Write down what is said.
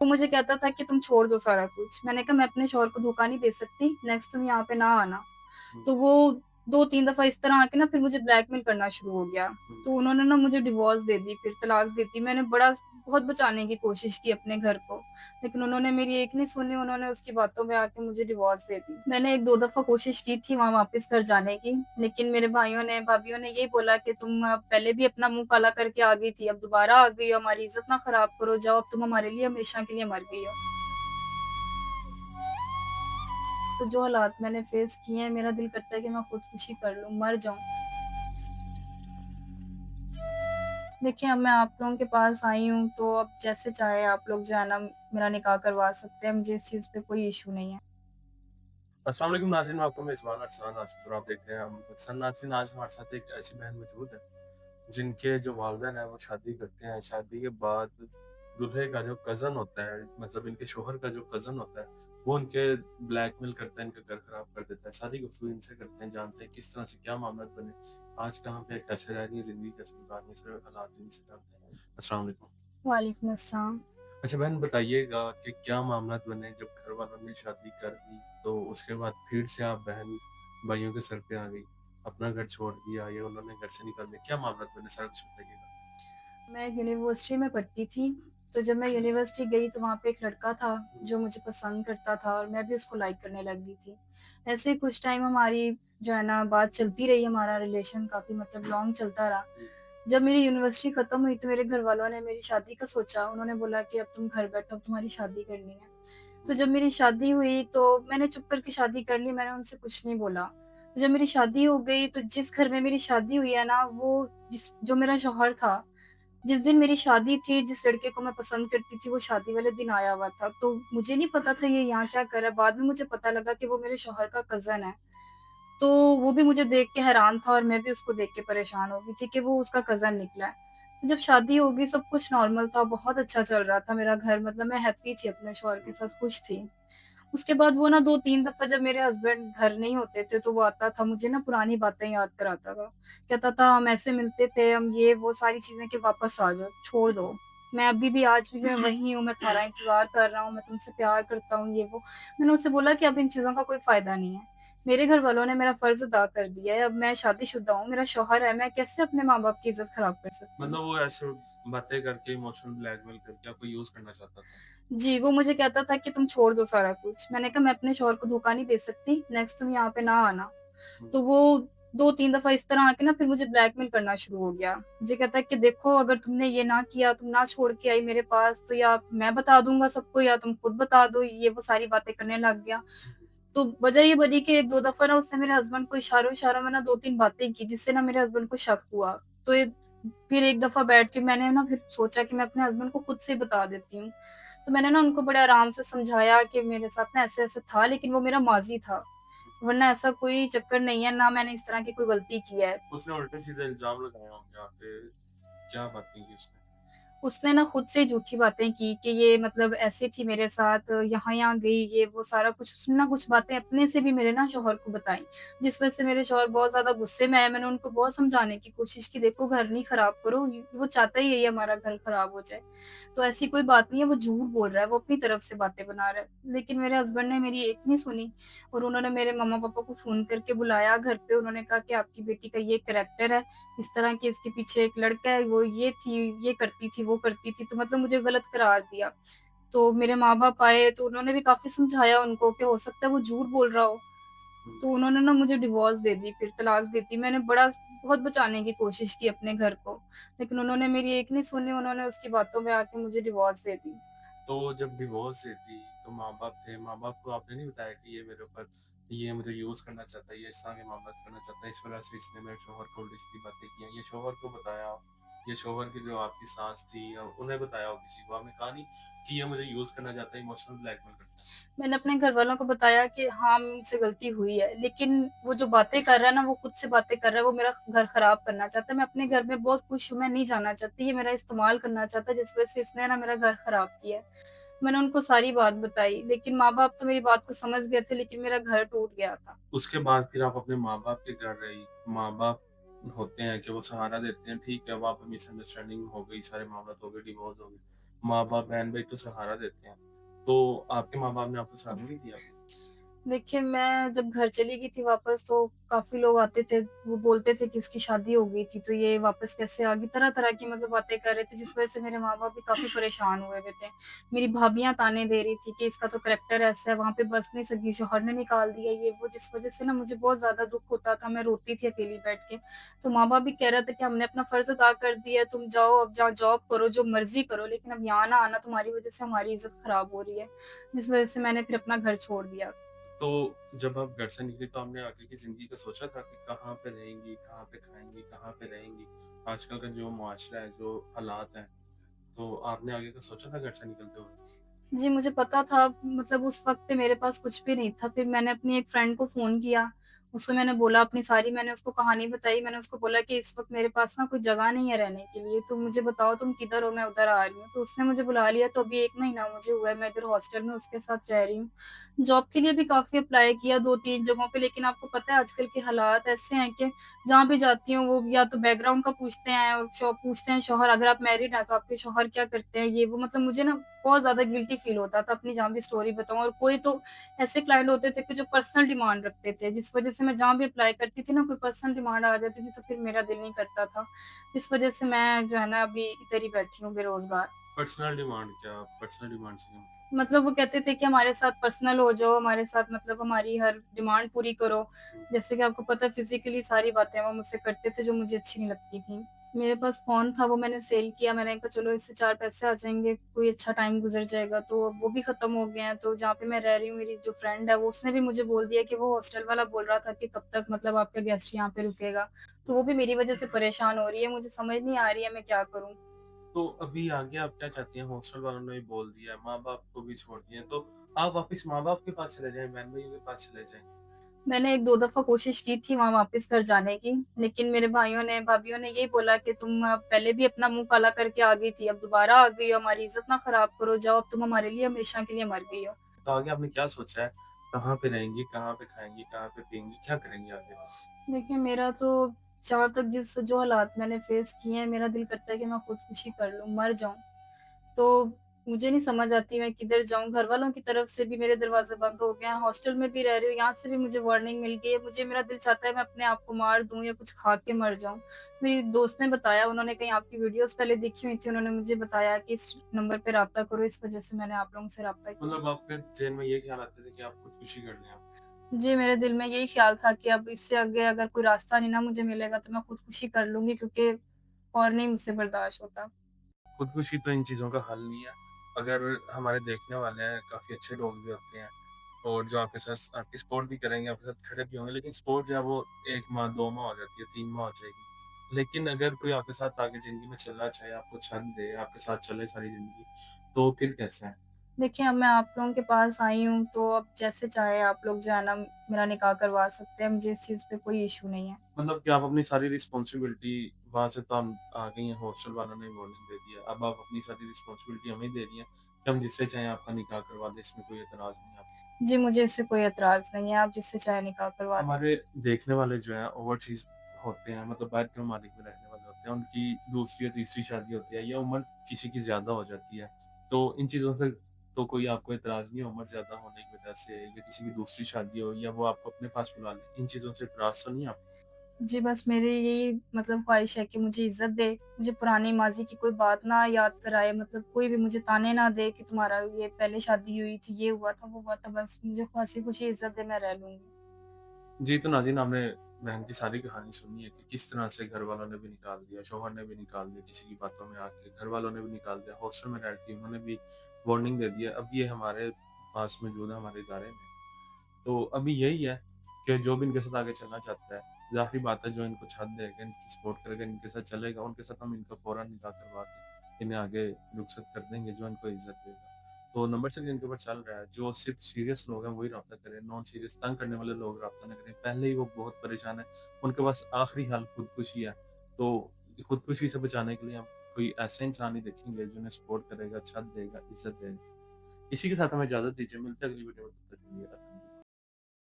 वो मुझे कहता था कि तुम छोड़ दो सारा कुछ। मैंने कहा मैं अपने शौहर को धोखा नहीं दे सकती, नेक्स्ट तुम यहाँ पे ना आना। तो वो 2-3 दफ़ा इस तरह आके ना फिर मुझे ब्लैकमेल करना शुरू हो गया। तो उन्होंने ना मुझे डिवोर्स दे दी, फिर तलाक दे दी। मैंने बहुत बचाने की कोशिश की अपने घर को, लेकिन उन्होंने मेरी एक नहीं सुनी, उन्होंने उसकी बातों में आके मुझे डिवोर्स दे दी। मैंने 1-2 दफ़ा कोशिश की थी वहाँ वापस घर जाने की, लेकिन मेरे भाइयों ने, भाभीयों ने यही बोला कि तुम पहले भी अपना मुँह काला करके आ गई थी, अब दोबारा आ गई हो, हमारी इज़्ज़त ना खराब करो, जाओ अब तुम हमारे लिए हमेशा के लिए मर गई हो। तो जो हालात मैंने फेस किए हैं, मेरा दिल करता है कि मैं खुदकुशी कर लूँ, मर जाऊँ। देखिए, अब मैं आप लोगों के पास आई हूँ, तो अब जैसे चाहे आप लोग जो है ना मेरा निकाह करवा सकते हैं, मुझे इस चीज़ पे कोई इश्यू नहीं है। अस्सलाम वालेकुम नाज़रीन, मैं आपका मेज़बान अरसलान आसिफ और आप देख रहे हैं हम अक्सर नाज़रीन। आज हमारे साथ एक ऐसी बहन मौजूद है, जिनके जो वालिदैन हैं वो शादी करते हैं। शादी के बाद दूल्हे का जो कज़न होता है, मतलब इनके शौहर का जो कज़न होता है, वो उनके ब्लैकमेल करता है, इनका घर खराब कर देता है। सारी गुफ्तगू इनसे करते हैं, जानते हैं किस तरह से क्या मामला बने, आज कहाँ पे कैसे रह रही है ज़िंदगी, कैसे गुज़ार रही है, सारे हालात इनसे जानते हैं। अस्सलाम वालेकुम। वालेकुम अस्सलाम। अच्छा बहन, बताइएगा कि क्या मामला बने जब घर वालों ने शादी कर दी, तो उसके बाद फिर से आप बहन भाइयों के सर पे आ गई, अपना घर छोड़ दिया या उन्होंने घर से निकाल दिया, क्या मामला बने, सारा कुछ बताइएगा। मैं यूनिवर्सिटी में पढ़ती थी, तो जब मैं यूनिवर्सिटी गई तो वहाँ पे एक लड़का था जो मुझे पसंद करता था और मैं भी उसको लाइक करने लग गई थी। ऐसे ही कुछ टाइम हमारी जो है ना बात चलती रही, हमारा रिलेशन काफ़ी मतलब लॉन्ग चलता रहा। जब मेरी यूनिवर्सिटी खत्म हुई तो मेरे घर वालों ने मेरी शादी का सोचा, उन्होंने बोला कि अब तुम घर बैठो, अब तुम्हारी शादी करनी है। तो जब मेरी शादी हुई तो मैंने चुप करके शादी कर ली, मैंने उनसे कुछ नहीं बोला। तो जब मेरी शादी हो गई तो जिस घर में मेरी शादी हुई है ना, वो जिस जो मेरा शौहर था, जिस दिन मेरी शादी थी, जिस लड़के को मैं पसंद करती थी, वो शादी वाले दिन आया हुआ था। तो मुझे नहीं पता था ये यहाँ क्या कर रहा है, बाद में मुझे पता लगा कि वो मेरे शौहर का कज़न है। तो वो भी मुझे देख के हैरान था और मैं भी उसको देख के परेशान हो गई थी कि वो उसका कज़न निकला है। तो जब शादी हो गई सब कुछ नॉर्मल था, बहुत अच्छा चल रहा था मेरा घर, मतलब मैं हैप्पी थी अपने शौहर के साथ, खुश थी। उसके बाद वो ना 2-3 दफ़ा जब मेरे हस्बैंड घर नहीं होते थे, तो वो आता था, मुझे ना पुरानी बातें याद कराता था। कहता था, "हम ऐसे मिलते थे, हम ये वो सारी चीज़ें कि वापस आ जाओ, छोड़ दो। मैं अभी भी आज भी मैं वही हूँ, मैं तुम्हारा इंतज़ार कर रहा हूँ, मैं तुमसे प्यार करता हूँ, ये वो।" मैंने उससे बोला कि अब इन चीज़ों का कोई फ़ायदा नहीं है। मेरे घर वालों ने मेरा फ़र्ज़ अदा कर दिया है, अब मैं शादीशुदा हूँ, मेरा शौहर है, मैं कैसे अपने माँ-बाप की इज़्ज़त ख़राब कर सकती हूँ? मतलब वो ऐसे बातें करके इमोशनल ब्लैकमेल करके आपको यूज़ करना चाहता था। जी, वो मुझे कहता था कि तुम छोड़ दो सारा कुछ। मैंने कहा मैं अपने शौहर को धोखा नहीं दे सकती, नेक्स्ट तुम यहाँ पे ना आना। हुँ, तो वो 2-3 दफ़ा इस तरह आके ना फिर मुझे ब्लैकमेल करना शुरू हो गया। मुझे कहता है कि देखो अगर तुमने ये ना किया, तुम ना छोड़ के आई मेरे पास, तो या मैं बता दूँगा सबको या तुम खुद बता दो, ये वो सारी बातें करने लग गया। तो वजह ये बनी कि 1-2 दफ़ा ना उसने मेरे हस्बैंड को इशारों-इशारों में ना 2-3 बातें की, जिससे ना मेरे हस्बैंड को शक हुआ। तो ये फिर एक दफ़ा बैठ के मैंने ना फिर सोचा कि मैं अपने हस्बैंड को खुद से ही बता देती हूँ। तो मैंने ना उनको बड़े आराम से समझाया कि मेरे साथ ना ऐसे-ऐसे था, लेकिन वो मेरा माज़ी था, वरना ऐसा कोई चक्कर नहीं है, ना मैंने इस तरह की कोई गलती की है। उसने उल्टे सीधे इल्ज़ाम लगाए होंगे आप पे, क्या बातें की उसने? उसने ना खुद से झूठी बातें की कि ये मतलब ऐसे थी मेरे साथ, यहाँ-यहाँ गई, ये वो सारा कुछ, उसने ना कुछ बातें अपने से भी मेरे ना शौहर को बताई, जिस वज़ह से मेरे शौहर बहुत ज़्यादा गुस्से में आए। मैंने उनको बहुत समझाने की कोशिश की, देखो घर नहीं खराब करो, ये वो चाहता ही यही है हमारा घर खराब हो जाए। तो ऐसी कोई बात नहीं है, वो झूठ बोल रहा है, वो अपनी तरफ से बातें बना रहा है। लेकिन मेरे हस्बैंड ने मेरी एक नहीं सुनी और उन्होंने मेरे मम्मा-पापा को फ़ोन करके बुलाया घर पे, उन्होंने कहा कि आपकी बेटी का ये करैक्टर है, इस तरह की इसके पीछे एक लड़का है, वो ये थी, ये करती थी, वो करती थी, तो मतलब मुझे गलत करार दिया। तो मेरे माँ-बाप आए तो उन्होंने भी काफ़ी समझाया उनको कि हो सकता है वो झूठ बोल रहा हो। हुँ। तो उन्होंने ना मुझे डिवोर्स दे दी, फिर तलाक दे दी। मैंने बहुत बचाने की कोशिश की अपने घर को, लेकिन उन्होंने मेरी एक नहीं सुनी, उन्होंने उसकी बातों में आके मुझे डिवोर्स दे दी। तो जब डिवोर्स देती तो माँ-बाप थे, माँ-बाप को आपने नहीं बताया कि ये मेरे ऊपर, ये मुझे यूज़ करना चाहता है, ये इस तरह के मामला करना चाहता है, इस वज़ह से इसने मेरे शौहर को उल्टी-सीधी बातें की हैं, ये शौहर को बताया, ये शौहर की जो आपकी सास थी उन्हें बताया हो किसी को? आपने कहा नहीं कि ये मुझे यूज़ करना चाहता है, इमोशनल ब्लैकमेल करता है? मैंने अपने घरवालों को बताया कि हाँ, मुझसे गलती हुई है, लेकिन वो जो बातें कर रहा है ना, वो खुद से बातें कर रहा है, वो मेरा घर खराब करना चाहता है। मैं अपने घर में बहुत खुश हूँ, मैं नहीं जाना चाहती, ये मेरा इस्तेमाल करना चाहता है, जिस वज़ह से इसने ना मेरा घर खराब किया है। मैंने उनको सारी बात बताई, लेकिन माँ-बाप तो मेरी बात को समझ गए थे, लेकिन मेरा घर टूट गया था। उसके बाद फिर आप अपने माँ-बाप के घर रही, माँ-बाप होते हैं कि वो सहारा देते हैं, ठीक है, वहाँ पे मिसअंडरस्टैंडिंग हो गई, सारे मामला हो गए, डिवोर्स हो गए। माँ-बाप, बहन-भाई तो सहारा देते हैं। तो आपके माँ-बाप ने आपको सहारा नहीं दिया कभी? देखिए, मैं जब घर चली गई थी वापस तो काफ़ी लोग आते थे, वो बोलते थे कि इसकी शादी हो गई थी, तो ये वापस कैसे आ गई? तरह-तरह की मतलब बातें कर रहे थे, जिस वज़ह से मेरे माँ-बाप भी काफ़ी परेशान हुए हुए थे। मेरी भाभियाँ ताने दे रही थी कि इसका तो करैक्टर ऐसा है, वहाँ पे बस नहीं सकी, शौहर ने निकाल दिया ये वो, जिस वज़ह से ना मुझे बहुत ज़्यादा दुःख होता था, मैं रोती थी अकेली बैठ के। तो माँ-बाप भी कह रहे थे कि हमने अपना फ़र्ज़ अदा कर दिया है, तुम जाओ अब जहाँ जॉब करो, जो मर्ज़ी करो, लेकिन अब यहाँ ना आना, तुम्हारी वज़ह से हमारी इज़्ज़त ख़राब हो रही है। जिस वज़ह से मैंने फिर अपना घर छोड़ दिया। तो जब आप घर से निकली तो आपने आगे की ज़िंदगी का सोचा था कि कहाँ पे रहेंगी, कहाँ पे खाएँगी, कहाँ पे रहेंगी? आजकल का जो मुआशरा है, जो हालात हैं, तो आपने आगे का सोचा था घर से निकलते हुए? जी, मुझे पता था मतलब उस वक़्त पे मेरे पास कुछ भी नहीं था। फिर मैंने अपनी एक फ्रेंड को फ़ोन किया, उसको मैंने बोला अपनी सारी मैंने उसको कहानी बताई। मैंने उसको बोला कि इस वक़्त मेरे पास ना कोई जगह नहीं है रहने के लिए, तुम मुझे बताओ तुम किधर हो? मैं उधर आ रही हूँ। तो उसने मुझे बुला लिया तो अभी 1 महीना मुझे हुआ है, मैं इधर हॉस्टल में उसके साथ रह रही हूँ। जॉब के लिए भी काफ़ी अप्लाई किया 2-3 जगहों पे, लेकिन आपको पता है आजकल के हालात ऐसे हैं कि जहाँ भी जाती हूँ वो या तो बैकग्राउंड का पूछते हैं और पूछते हैं शौहर, अगर आप मैरिड हैं तो आपके शौहर क्या करते हैं, ये वो। मतलब मुझे ना बहुत ज़्यादा गिल्टी फ़ील होता था अपनी जहाँ भी स्टोरी बताऊँ, और कोई तो ऐसे क्लाइंट होते थे कि जो पर्सनल डिमांड रखते थे, जिस वज़ह से मैं जहाँ भी अप्लाई करती थी ना कोई पर्सनल डिमांड आ जाती थी तो फिर मेरा दिल नहीं करता था। इस वज़ह से मैं जो है ना अभी इधर ही बैठी हूँ बेरोज़गार। पर्सनल डिमांड क्या? पर्सनल डिमांड से क्या मतलब? मतलब वो कहते थे कि हमारे साथ पर्सनल हो जाओ, हमारे साथ मतलब हमारी हर डिमांड पूरी करो। हुँ। जैसे कि आपको पता है फिज़िकली सारी बातें वो मुझसे करते थे जो मुझे अच्छी नहीं लगती थी। मेरे पास फ़ोन था वो मैंने सेल किया, मैंने कहा चलो इससे 4 पैसे आ जाएँगे, कोई अच्छा टाइम गुज़र जाएगा, तो अब वो भी ख़त्म हो गए हैं। तो जहाँ पे मैं रह रही हूँ मेरी जो फ्रेंड है वो उसने भी मुझे बोल दिया कि वो हॉस्टल वाला बोल रहा था कि कब तक मतलब आपका गेस्ट यहाँ पे रुकेगा। तो वो भी मेरी वज़ह से परेशान हो रही है, मुझे समझ नहीं आ रही है मैं क्या करूँ? तो अभी आगे आप क्या चाहती हैं? हॉस्टल वालों ने भी बोल दिया, माँ-बाप को भी छोड़ दिया, तो आप वापिस माँ-बाप के पास चले जाएँ, बहन-भाइयों के पास चले जाएँ। मैंने 1-2 दफ़ा कोशिश की थी वहाँ वापस घर जाने की, लेकिन मेरे भाइयों ने, भाभीयों ने यही बोला कि तुम पहले भी अपना मुँह काला करके आ गई थी, अब दोबारा आ गई हो, हमारी इज़्ज़त ना ख़राब करो, जाओ अब तुम हमारे लिए हमेशा के लिए मर गई हो। तो आगे आपने क्या सोचा है? कहाँ पे रहेंगी, कहाँ पे खाएँगी, कहाँ पे पिएँगी, क्या करेंगी आगे? देखिए, मेरा तो जहाँ तक जिस जो हालात मैंने फ़ेस किए हैं, मेरा दिल करता है कि मैं खुदकुशी कर लूँ, मर जाऊँ। तो मुझे नहीं समझ आती मैं किधर जाऊँ? घरवालों की तरफ से भी मेरे दरवाज़े बंद हो गए हैं, हॉस्टल में भी रह रही हूँ, यहाँ से भी मुझे वार्निंग मिल गई है। मुझे मेरा दिल चाहता है मैं अपने आप को मार दूँ या कुछ खा के मर जाऊँ। मेरी दोस्त ने बताया, उन्होंने कहीं आपकी वीडियोज़ पहले देखी हुई थी, उन्होंने मुझे बताया कि इस नंबर पे राब्ता करो, इस वज़ह से मैंने आप लोगों से राब्ता किया। मतलब आपके ज़हन में ये ख़्याल आते थे कि आप खुदकुशी कर लें आप? जी, मेरे दिल में यही ख़्याल था कि अब इससे आगे अगर कोई रास्ता नहीं ना मुझे मिलेगा तो मैं खुदकुशी कर लूँगी, क्योंकि और नहीं मुझसे बर्दाश्त होता। खुदकुशी तो इन चीज़ों का हल नहीं है। अगर हमारे देखने वाले हैं, काफ़ी अच्छे लोग भी होते हैं और जो आपके साथ आपकी सपोर्ट भी करेंगे, आपके साथ खड़े भी होंगे, लेकिन सपोर्ट जो है वो 1 माह, 2 माह हो जाती है, 3 माह हो जाएगी। लेकिन अगर कोई आपके साथ आगे ज़िंदगी में चलना चाहे, आपको छत दे, आपके साथ चले सारी ज़िंदगी, तो फिर कैसे है? देखिए, अब मैं आप लोगों के पास आई हूँ, तो अब जैसे चाहे आप लोग जो है ना मेरा निकाह करवा सकते हैं, मुझे इस चीज़ पे कोई इश्यू नहीं है। मतलब कि आप अपनी सारी रिस्पॉन्सिबिलिटी वहाँ से तो हम आ गई हैं, हॉस्टल वालों ने वार्निंग दे दी है। अब आप अपनी सारी रिस्पॉन्सिबिलिटी हमें दे रही हैं कि हम जिससे चाहें आपका निकाह करवा दें, इसमें कोई एतराज़ नहीं है आपको। जी, मुझे इससे कोई एतराज़ नहीं है, आप जिससे चाहे निकाह करवा दें। हमारे देखने वाले जो हैं ओवरसीज़ होते हैं, मतलब बाहर के ममालिक में रहने वाले होते हैं, उनकी दूसरी या तीसरी शादी होती है या उम्र किसी की ज़्यादा हो जाती है। तो इन चीज़ों से तो कोई आपको एतराज़ नहीं है उम्र ज़्यादा होने की वजह से या किसी की दूसरी शादी हो या वो आपको अपने पास बुला लें, इन चीज़ों से एतराज़ तो नहीं है आपको? जी, बस मेरी यही मतलब ख़्वाहिश है कि मुझे इज़्ज़त दे, मुझे पुरानी माज़ी की कोई बात ना याद कराए, मतलब कोई भी मुझे ताने ना दे कि तुम्हारा ये पहले शादी हुई थी, ये हुआ था, वो हुआ था, बस मुझे हँसी-खुशी इज़्ज़त दे, मैं रह लूँगी। जी, तो नाज़रीन आपने बहन की सारी कहानी सुनी है कि किस तरह से घरवालों ने भी निकाल दिया, शौहर ने भी निकाल दिया किसी की बातों में आके, घरवालों ने भी निकाल दिया, हॉस्टल में रहती है उन्होंने भी वार्निंग दे दिया। अब ये हमारे पास मौजूद है हमारे इदारे में। तो अभी यही है कि जो भी इनके साथ आगे चलना चाहता है, ज़ाहिर बात है जो इनको छत देगा, इनकी सपोर्ट करेगा, इनके साथ चलेगा, उनके साथ हम इनका फ़ौरन निकाह करवा के इन्हें आगे रुखसत कर देंगे, जो इनको इज़्ज़त देगा। तो नंबर से जिनके ऊपर चल रहा है, जो सिर्फ़ सीरियस लोग हैं वही राब्ता करें, नॉन सीरियस तंग करने वाले लोग राब्ता ना करें। पहले ही वो बहुत परेशान हैं, उनके पास आखिरी हल खुदकुशी है। तो खुदकुशी से बचाने के लिए हम कोई ऐसा इंसान ही देखेंगे जो उन्हें सपोर्ट करेगा, छत देगा, इज़्ज़त देगा। इसी के साथ हमें इजाज़त दीजिए, मिलते हैं अगली वीडियो में, तब तक के लिए अलविदा।